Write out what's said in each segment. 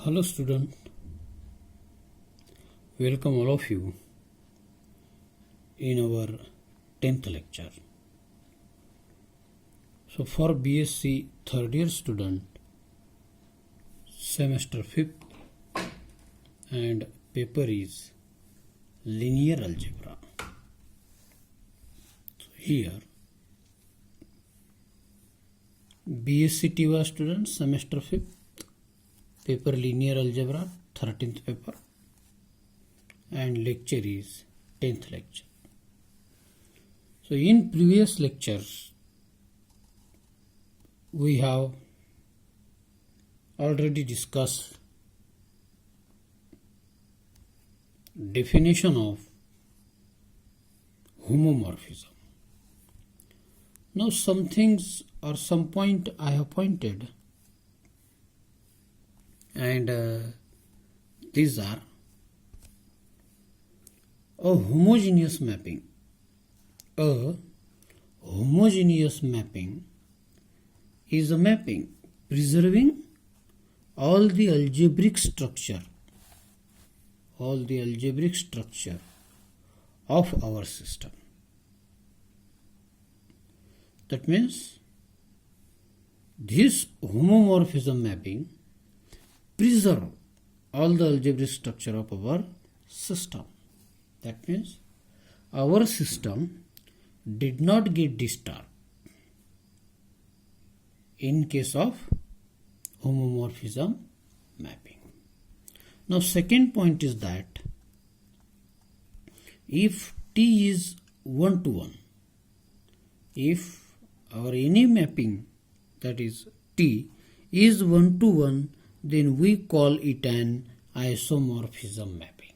Hello student, welcome all of you in our 10th lecture. So for BSc third year student, semester 5th and paper is linear algebra. So here BSc TY student semester 5th paper linear algebra 13th paper and lecture is 10th lecture. So in previous lectures we have already discussed definition of homomorphism. Now some things or some point I have pointed, and these are a homogeneous mapping. A homogeneous mapping is a mapping preserving all the algebraic structure of our system. That means this homomorphism mapping preserve all the algebraic structure of our system. That means our system did not get disturbed in case of homomorphism mapping. Now second point is that if T is 1 to 1, if our any mapping, that is T, is 1 to 1, then we call it an isomorphism mapping.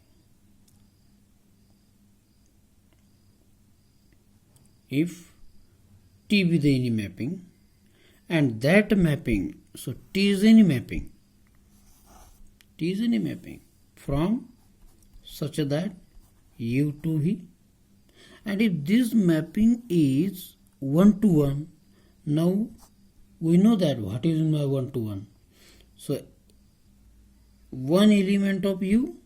If T be the any mapping and that mapping, so T is any mapping from such that U to V, and if this mapping is 1 to 1, now we know that what is my 1 to 1. So one element of U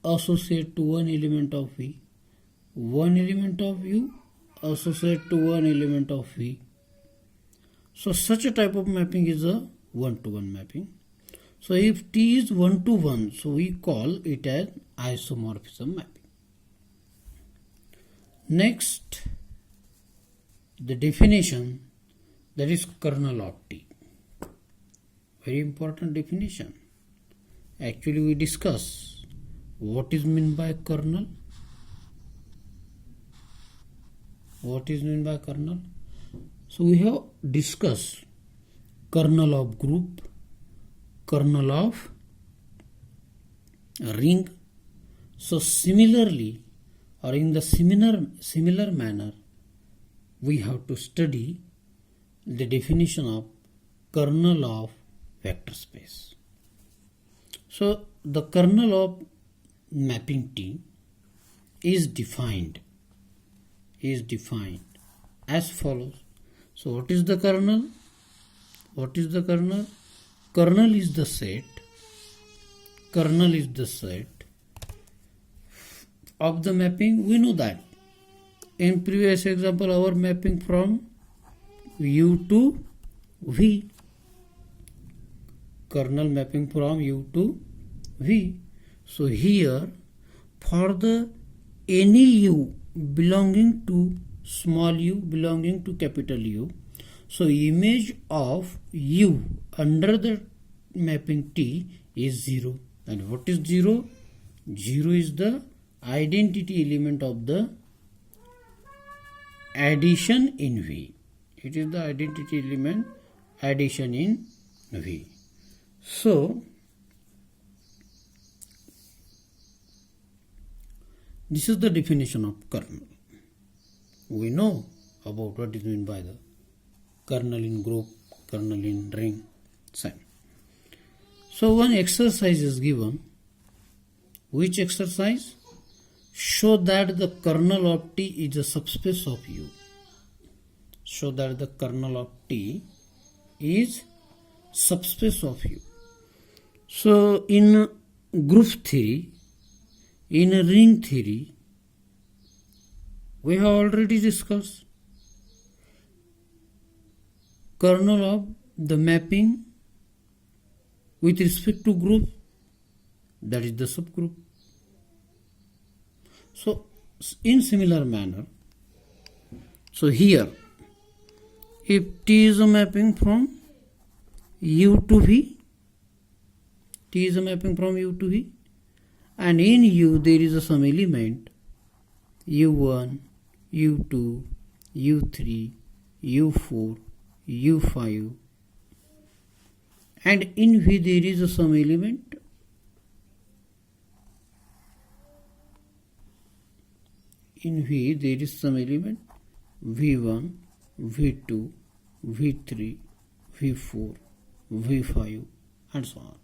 associate to one element of V, one element of U associate to one element of V. So such a type of mapping is a 1 to 1 mapping. So if T is 1 to 1, so we call it as isomorphism mapping. Next, the definition, that is kernel of T. Very important definition. Actually we discuss what is meant by kernel. What is meant by kernel? So we have discussed kernel of group, kernel of ring. So similarly, or in the similar manner, we have to study the definition of kernel of vector space. So the kernel of mapping T is defined as follows. So what is the kernel? Kernel is the set of the mapping. We know that in previous example our mapping from U to V, kernel mapping from U to V. So here for the any U belonging to small u belonging to capital U, so image of U under the mapping T is 0. And what is 0? 0 is the identity element of the addition in V. It is the identity element addition in V. So this is the definition of kernel. We know about what is meant by the kernel in group, kernel in ring, same. So one exercise is given. Which exercise? Show that the kernel of T is a subspace of U. Show that the kernel of T is subspace of U. So in group theory, in ring theory, we have already discussed kernel of the mapping with respect to group, that is the subgroup. So in similar manner, so here if T is a mapping from U to V, T is a mapping from U to V, and in U there is some element U1, U2, U3, U4, U5, and in V there is some element V1, V2, V3, V4, V5, and so on.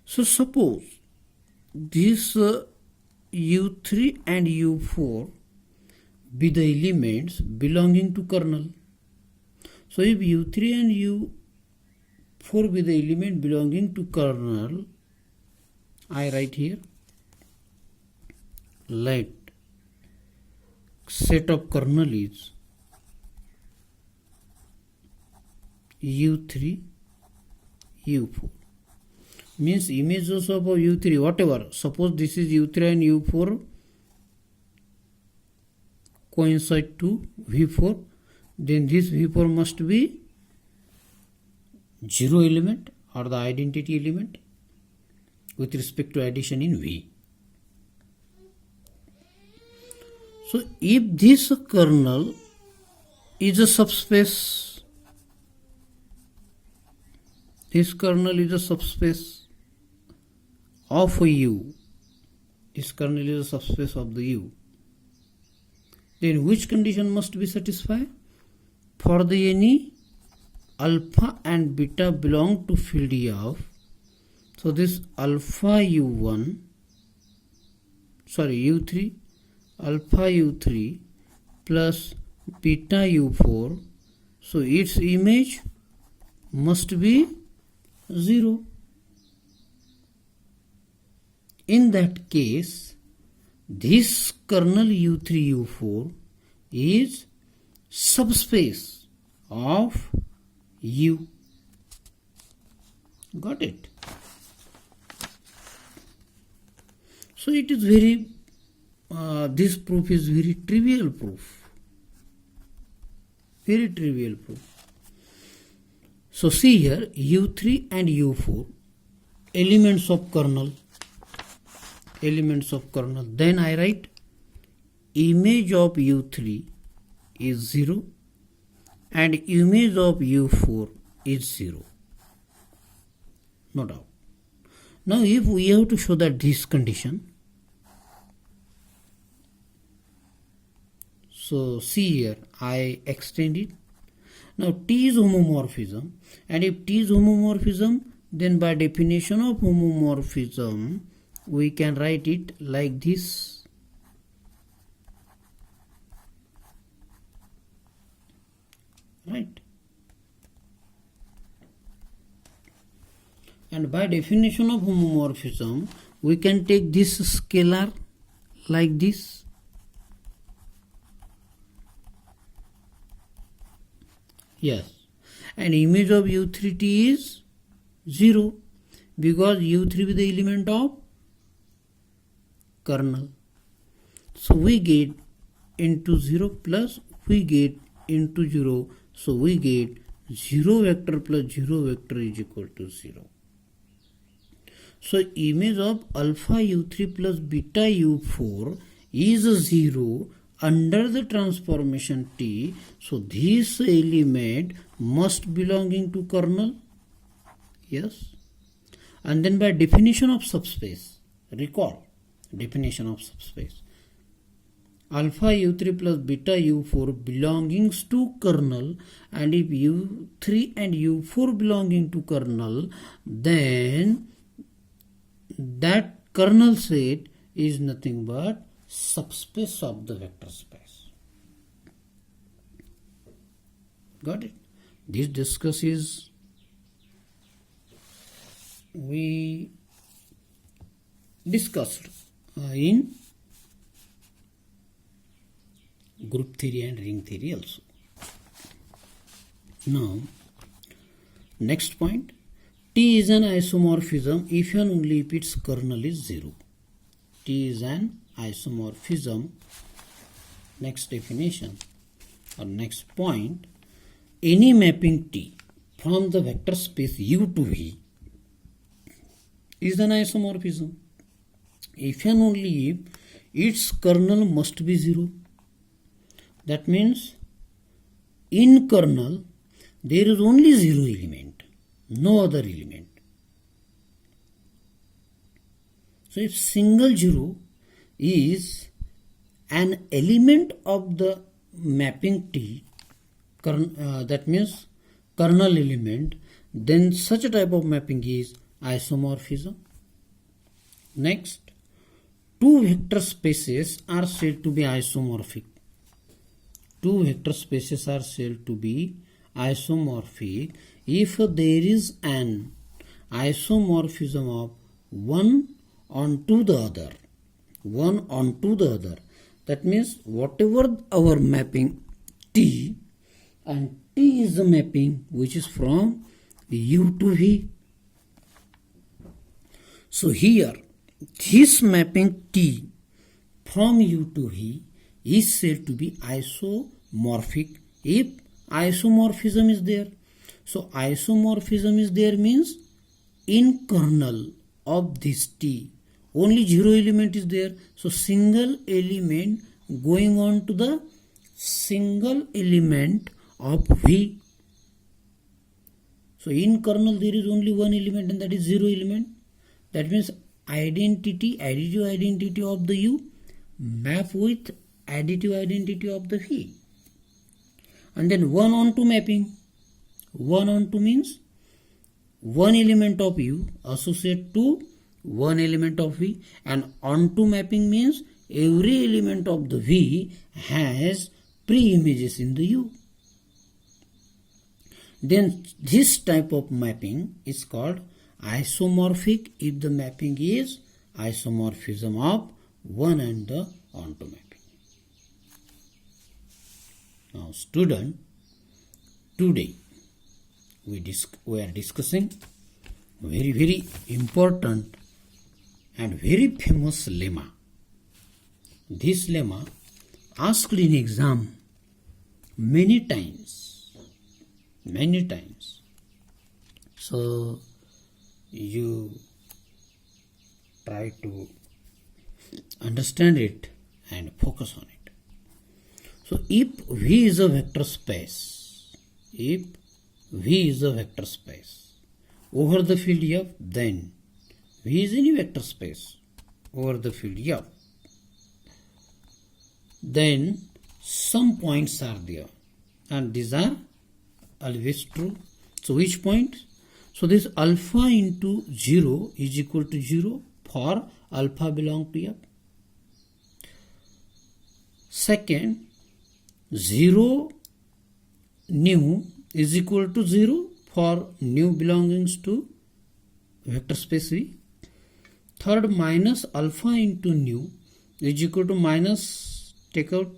So suppose this U3 and U4 be the elements belonging to kernel. So if U3 and U4 be the element belonging to kernel, I write here, let set of kernel is U3, U4. Means images of U3, whatever. Suppose this is U3 and U4 coincide to V4, then this V4 must be 0 element or the identity element with respect to addition in V. So if this kernel is a subspace, this kernel is a subspace of U, this kernel is a subspace of the U, then which condition must be satisfied? For the any alpha and beta belong to field of, so this alpha U3, alpha U3 plus beta U4, so its image must be 0. In that case, this kernel U3 U4 is subspace of U. Got it? So it is very this proof is very trivial proof. Very trivial proof. So see here, U3 and U4 elements of kernel. Then I write image of U3 is 0 and image of U4 is 0. No doubt. Now if we have to show that this condition, so see here, I extend it. Now T is homomorphism, and if T is homomorphism, then by definition of homomorphism, we can write it like this. Right? And by definition of homomorphism, we can take this scalar like this. Yes. And image of U3T is 0 because U3 is the element of kernel. So we get into 0 plus we get into 0. So we get 0 vector plus 0 vector is equal to 0. So image of alpha U3 plus beta U4 is 0 under the transformation T. So this element must belonging to kernel. Yes. And then by definition of subspace, recall definition of subspace, alpha U3 plus beta U4 belongings to kernel, and if U3 and U4 belonging to kernel, then that kernel set is nothing but subspace of the vector space. Got it? This discussion is we discussed in group theory and ring theory also. Now, next point, T is an isomorphism if and only if its kernel is 0. T is an isomorphism. Next definition or next point, any mapping T from the vector space U to V is an isomorphism if and only if its kernel must be 0. That means in kernel there is only 0 element, no other element. So if single 0 is an element of the mapping T, that means kernel element, then such a type of mapping is isomorphism. Next, two vector spaces are said to be isomorphic. Two vector spaces are said to be isomorphic if there is an isomorphism of one onto the other. One onto the other. That means whatever our mapping T, and T is the mapping which is from U to V. So here this mapping T from U to V is said to be isomorphic if isomorphism is there. So isomorphism is there means in kernel of this T only 0 element is there. So single element going on to the single element of V. So in kernel there is only one element and that is 0 element. That means additive identity of the U map with additive identity of the V. And then one onto mapping. One onto means one element of U associate to one element of V, and onto mapping means every element of the V has pre-images in the U. Then this type of mapping is called isomorphic if the mapping is isomorphism of one and the onto mapping. Now student, today we are discussing very important and very famous lemma. This lemma asked in exam many times. So you try to understand it and focus on it. So if V is a vector space, over the field F, then V is any vector space over the field F. Then some points are there and these are always true. So which point? So this alpha into 0 is equal to 0 for alpha belong to F. Second, 0 nu is equal to 0 for nu belongings to vector space V. Third, minus alpha into nu is equal to minus, take out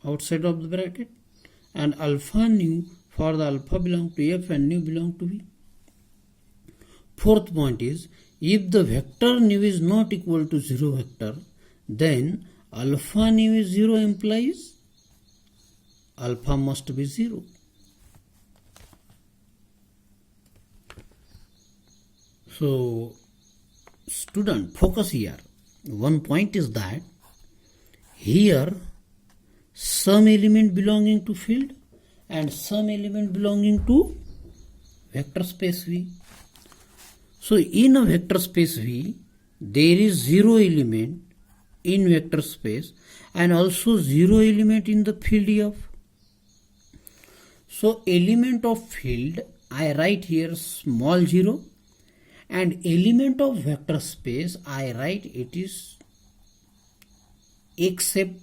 outside of the bracket, and alpha nu for the alpha belong to F and nu belong to V. Fourth point is, if the vector nu is not equal to 0 vector, then alpha nu is 0 implies alpha must be 0. So student, focus here. One point is that here some element belonging to field and some element belonging to vector space V. So in a vector space V, there is 0 element in vector space and also 0 element in the field F. So element of field, I write here small 0, and element of vector space, I write it is except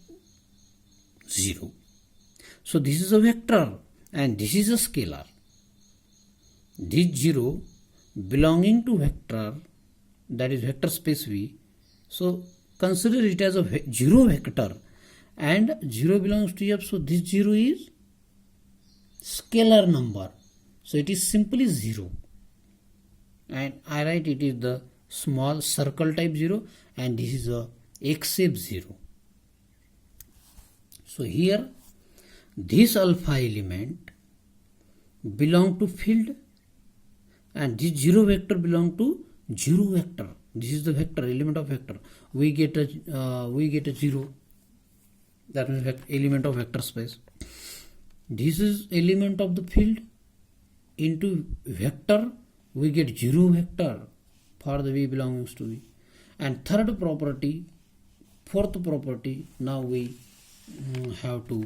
0. So this is a vector and this is a scalar. This 0 belonging to vector, that is vector space V. So consider it as a zero vector, and 0 belongs to F, so this 0 is scalar number, so it is simply 0, and I write it is the small circle type 0, and this is a except 0. So here this alpha element belong to field, and this 0 vector belong to 0 vector. This is the vector, element of vector. We get a 0. That means element of vector space. This is element of the field into vector. We get 0 vector for the V belongs to V. And third property, fourth property, now we have to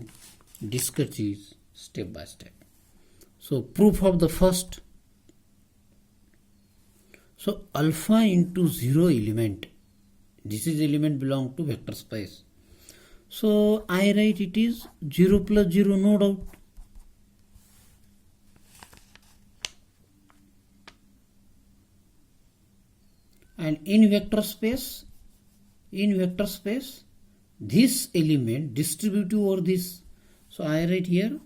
discuss this step by step. So proof of the first. So alpha into 0 element, this is element belong to vector space. So I write it is 0 plus 0, no doubt. And in vector space, this element distributive over this. So I write here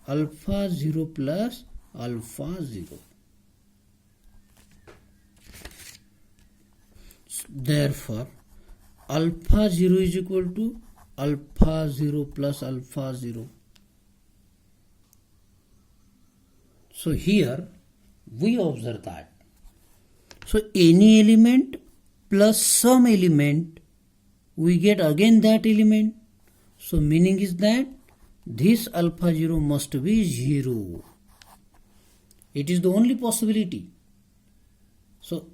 alpha 0 plus alpha 0. Therefore, alpha 0 is equal to alpha 0 plus alpha 0. So here we observe that. So any element plus some element, we get again that element. So meaning is that this alpha 0 must be 0. It is the only possibility. So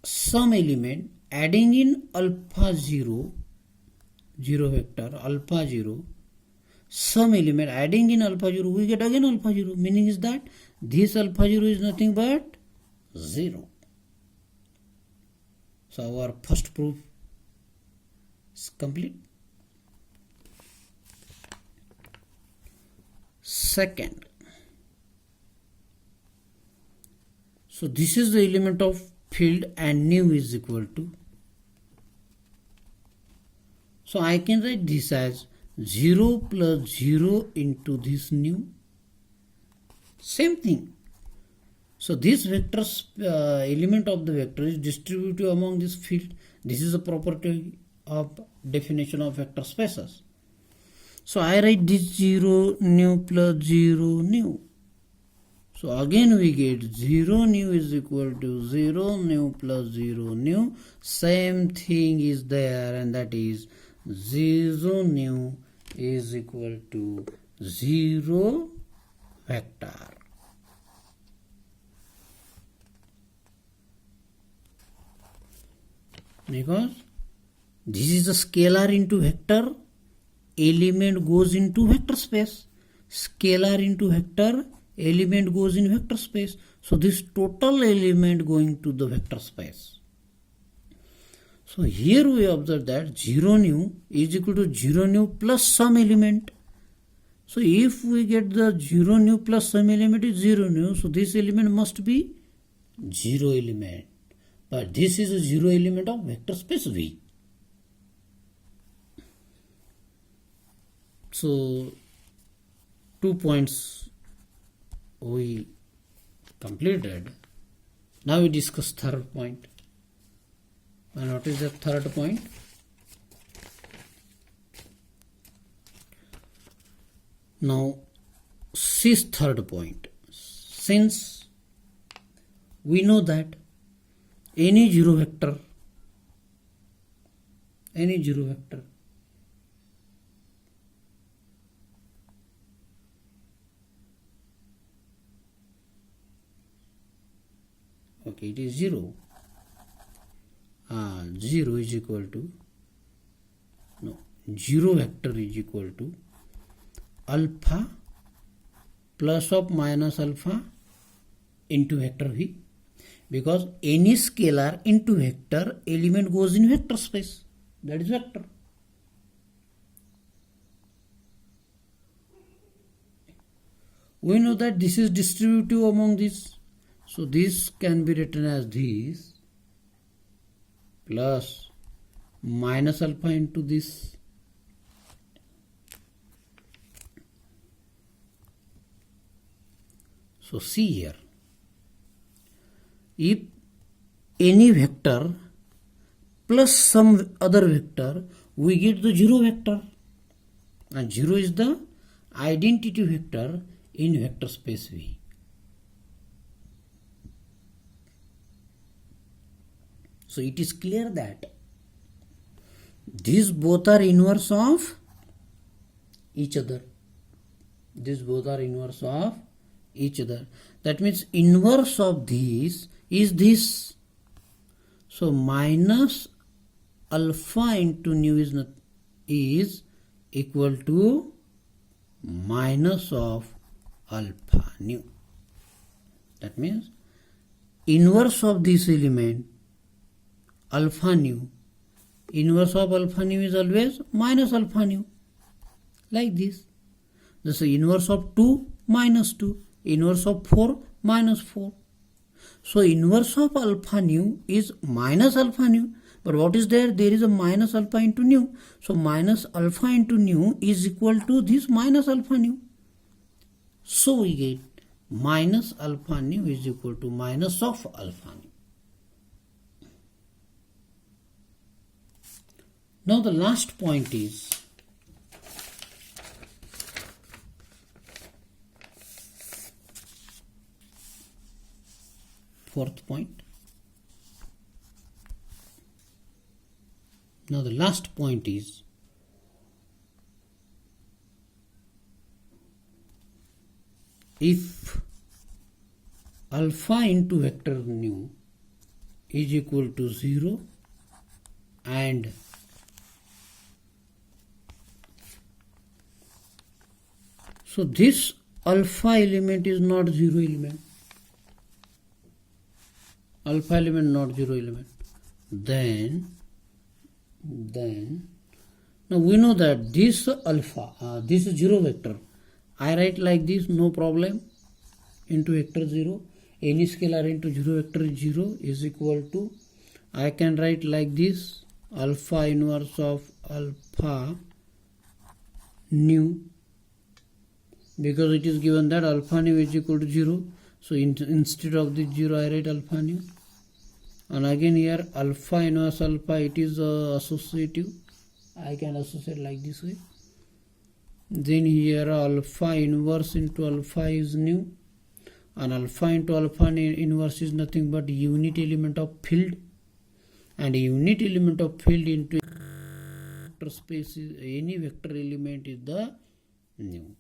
some element adding in alpha 0, 0 vector, alpha 0, some element adding in alpha 0, we get again alpha 0. Meaning is that this alpha 0 is nothing but 0. So our first proof is complete. Second, so this is the element of field and nu is equal to, so I can write this as 0 plus 0 into this nu. Same thing. So this vector element of the vector is distributive among this field. This is a property of definition of vector spaces. So I write this 0 nu plus 0 nu. So again we get 0 nu is equal to 0 nu plus 0 nu. Same thing is there, and that is 0 nu is equal to 0 vector. Because this is a scalar into vector, element goes into vector space. Scalar into vector, element goes in vector space. So this total element going to the vector space. So here we observe that 0 nu is equal to 0 nu plus some element. So if we get the 0 nu plus some element is 0 nu, so this element must be 0 element. But this is a 0 element of vector space V. So 2 points we completed. Now we discuss third point. And what is the third point? Now see third point. Since we know that any zero vector okay, it is 0. 0 is equal to, no, 0 vector is equal to alpha plus or minus alpha into vector V, because any scalar into vector element goes in vector space, that is vector. We know that this is distributive among this. So this can be written as this plus minus alpha into this. So see here, if any vector plus some other vector, we get the zero vector, and zero is the identity vector in vector space V. So it is clear that these both are inverse of each other. These both are inverse of each other. That means inverse of this is this. So minus alpha into nu is equal to minus of alpha nu. That means inverse of this element alpha nu, inverse of alpha nu is always minus alpha nu, like this. This is inverse of 2 minus 2, inverse of 4 minus 4. So inverse of alpha nu is minus alpha nu, but what is there? There is a minus alpha into nu. So minus alpha into nu is equal to this minus alpha nu. So we get minus alpha nu is equal to minus of alpha nu. Now the last point is fourth point. Now the last point is if alpha into vector nu is equal to 0 and so this alpha element is not zero element. Alpha element not zero element. Then now we know that this alpha, this is zero vector. I write like this, no problem. Into vector 0, any scalar into zero vector is 0 is equal to, I can write like this, alpha inverse of alpha nu, because it is given that alpha nu is equal to 0. So instead of the 0 I write alpha nu, and again here alpha inverse alpha, it is associative, I can associate like this way. Then here alpha inverse into alpha is nu, and alpha into alpha inverse is nothing but unit element of field, and unit element of field into vector space is any vector element is the nu.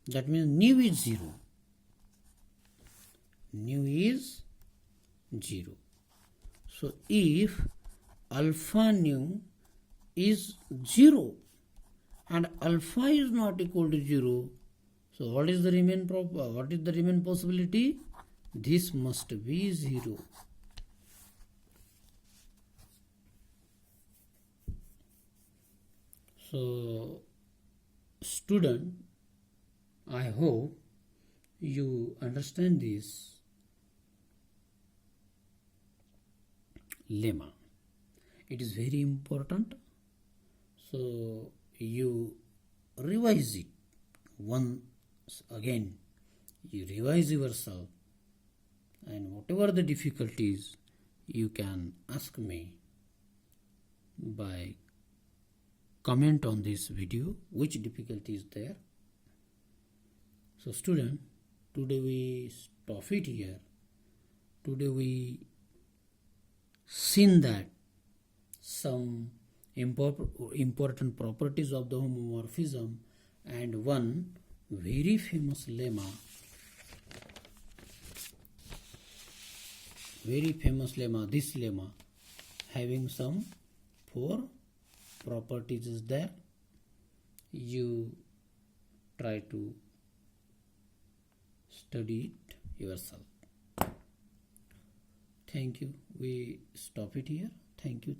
That means nu is 0. Nu is 0. So if alpha nu is 0 and alpha is not equal to 0, so what is the remain possibility? This must be 0. So student, I hope you understand this lemma. It is very important. So you revise it once again. You revise yourself, and whatever the difficulties, you can ask me by comment on this video which difficulty is there. So student, today we stop it here. Today we seen that some important properties of the homomorphism and one very famous lemma, this lemma having some 4 properties is there. You try to study it yourself. Thank you. We stop it here. Thank you.